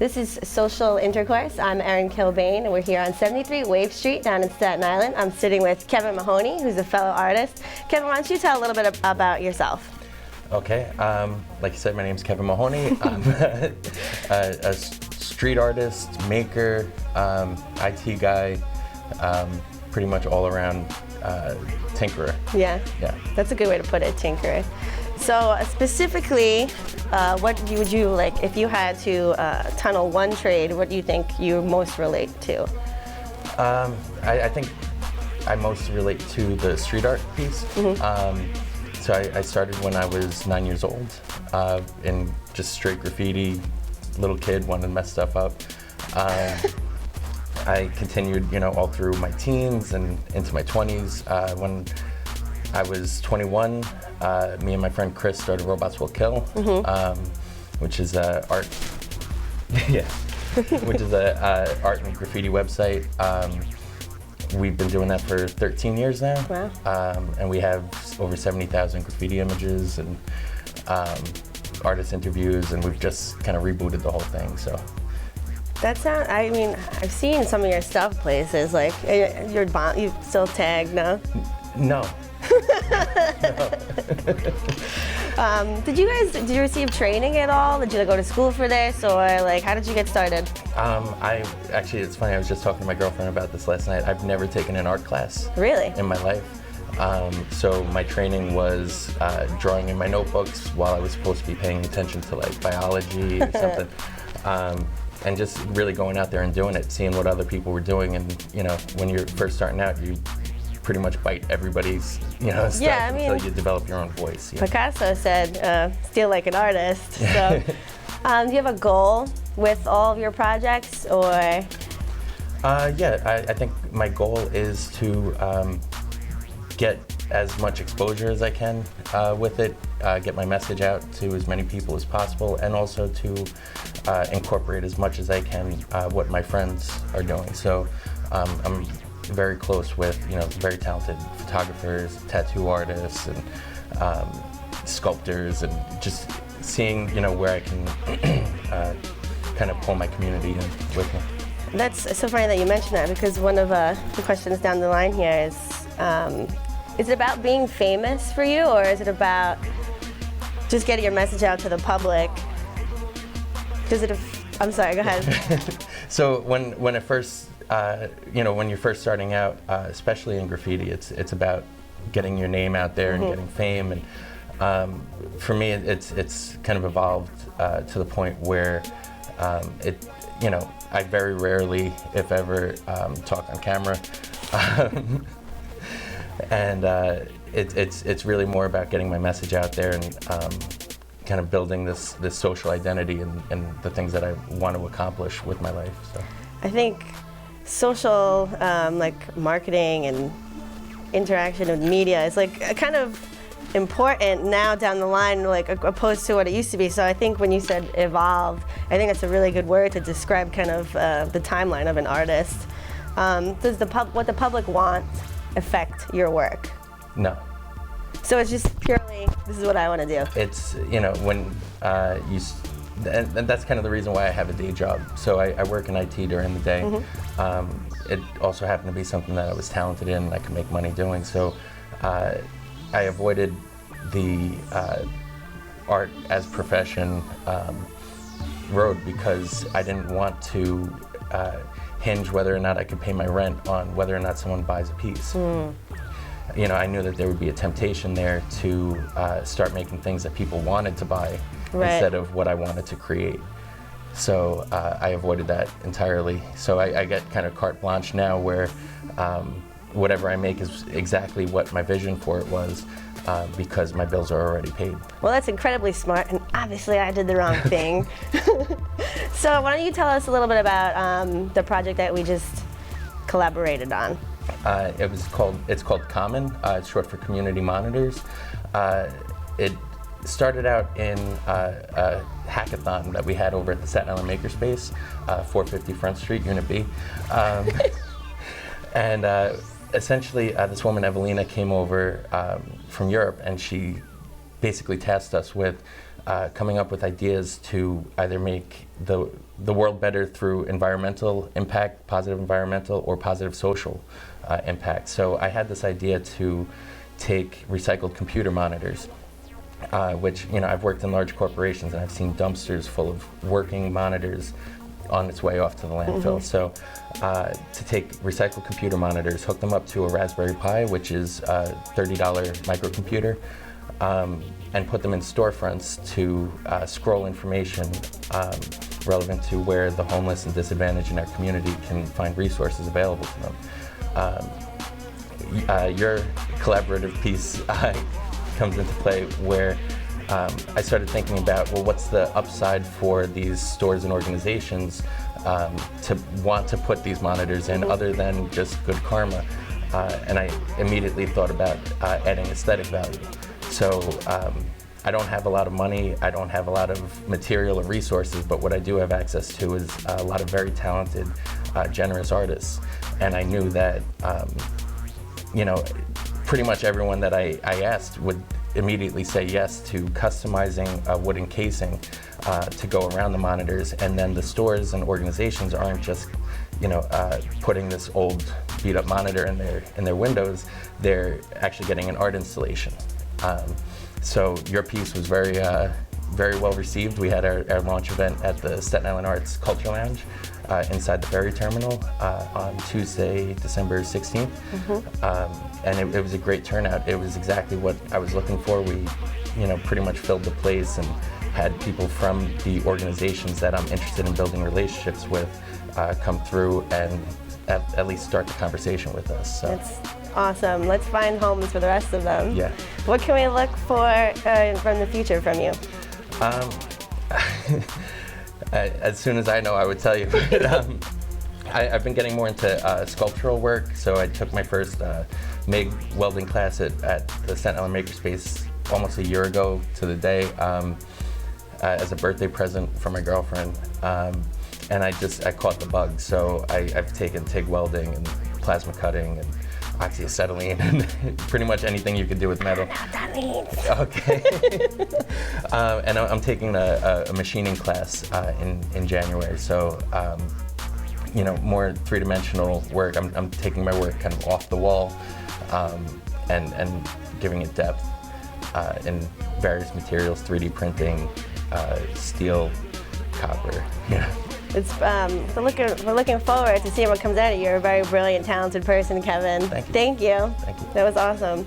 This is Social Intercourse. I'm Erin Kilbane, and we're here on 73 Wave Street down in Staten Island. I'm sitting with Kevin Mahoney, who's a fellow artist. Kevin, why don't you tell a little bit about yourself? Okay, like you said, my name's Kevin Mahoney. I'm a street artist, maker, IT guy, pretty much all around tinkerer. Yeah, that's a good way to put it, tinkerer. So specifically, what would you like, if you had to tunnel one trade, what do you think you most relate to? I think I most relate to the street art piece. So I started when I was 9 years old, in just straight graffiti, little kid, wanted to mess stuff up. I continued, all through my teens and into my 20s. When I was 21, me and my friend Chris started Robots Will Kill, which is a art, which is a art and graffiti website. We've been doing that for 13 years now. Wow. And we have over 70,000 graffiti images and artist interviews, and we've just kind of rebooted the whole thing. So. That sounds, I mean, I've seen some of your stuff places, like, you still tag, no? No. Did you receive training at all? Did you go to school for this, or like, how did you get started? Actually, it's funny, I was just talking to my girlfriend about this last night. I've never taken an art class. Really? In my life. So my training was drawing in my notebooks while I was supposed to be paying attention to like biology or something. And just really going out there and doing it, seeing what other people were doing. And when you're first starting out, you pretty much bite everybody's stuff until you develop your own voice. Picasso said, steal like an artist. So do you have a goal with all of your projects, or? I think my goal is to get as much exposure as I can with it, get my message out to as many people as possible, and also to incorporate as much as I can what my friends are doing. So I'm very close with very talented photographers, tattoo artists, and sculptors, and just seeing where I can kind of pull my community in with me. That's so funny that you mentioned that, because one of the questions down the line here is it about being famous for you, or is it about just getting your message out to the public? I'm sorry, go ahead. So when it first, when you're first starting out, especially in graffiti, it's about getting your name out there and getting fame. And for me, it's kind of evolved to the point where I very rarely, if ever, talk on camera. And it's really more about getting my message out there and kind of building this social identity and the things that I want to accomplish with my life. So I think social like marketing and interaction with media is like kind of important now down the line, like opposed to what it used to be. So I think when you said evolved, I think that's a really good word to describe kind of the timeline of an artist. Does what the public want affect your work? No. So it's just purely, this is what I want to do. It's, when and that's kind of the reason why I have a day job. So I work in IT during the day. It also happened to be something that I was talented in and I could make money doing. So I avoided the art as profession road because I didn't want to hinge whether or not I could pay my rent on whether or not someone buys a piece. I knew that there would be a temptation there to start making things that people wanted to buy instead of what I wanted to create. So I avoided that entirely. So I get kind of carte blanche now where whatever I make is exactly what my vision for it was because my bills are already paid. Well, that's incredibly smart, and obviously I did the wrong thing. So why don't you tell us a little bit about the project that we just collaborated on? It's called Common. It's short for Community Monitors. It started out in a hackathon that we had over at the Staten Island Makerspace, 450 Front Street, Unit B. And essentially, this woman, Evelina, came over from Europe, and she basically tasked us with coming up with ideas to either make the the world better through environmental impact, positive environmental or positive social impact. So I had this idea to take recycled computer monitors, which, you know, I've worked in large corporations and I've seen dumpsters full of working monitors on its way off to the landfill. So to take recycled computer monitors, hook them up to a Raspberry Pi, which is a $30 microcomputer, and put them in storefronts to scroll information relevant to where the homeless and disadvantaged in our community can find resources available to them. Your collaborative piece comes into play where I started thinking about, well, what's the upside for these stores and organizations to want to put these monitors in other than just good karma? And I immediately thought about adding aesthetic value. So I don't have a lot of money, I don't have a lot of material or resources, but what I do have access to is a lot of very talented, generous artists. And I knew that, you know, pretty much everyone that I asked would immediately say yes to customizing a wooden casing to go around the monitors. And then the stores and organizations aren't just, you know, putting this old beat up monitor in their windows, they're actually getting an art installation. So your piece was very well received. We had our launch event at the Staten Island Arts Culture Lounge inside the ferry terminal on Tuesday, December 16th. And it was a great turnout. It was exactly what I was looking for. We, you know, pretty much filled the place and had people from the organizations that I'm interested in building relationships with come through and at least start the conversation with us. So. That's awesome. Let's find homes for the rest of them. Yeah. What can we look for from the future from you? As soon as I know, I would tell you. I've been getting more into sculptural work, so I took my first MIG welding class at the Staten Island Makerspace almost a year ago to the day as a birthday present for my girlfriend. And I caught the bug, so I've taken TIG welding and plasma cutting and oxyacetylene and pretty much anything you could do with metal. What that means. Okay. And I'm taking a machining class in January, so you know, more three-dimensional work. I'm taking my work kind of off the wall and giving it depth in various materials, 3D printing, steel, copper. Yeah. It's we're looking forward to seeing what comes out of you. You're a very brilliant, talented person, Kevin. Thank you. Thank you. Thank you. That was awesome.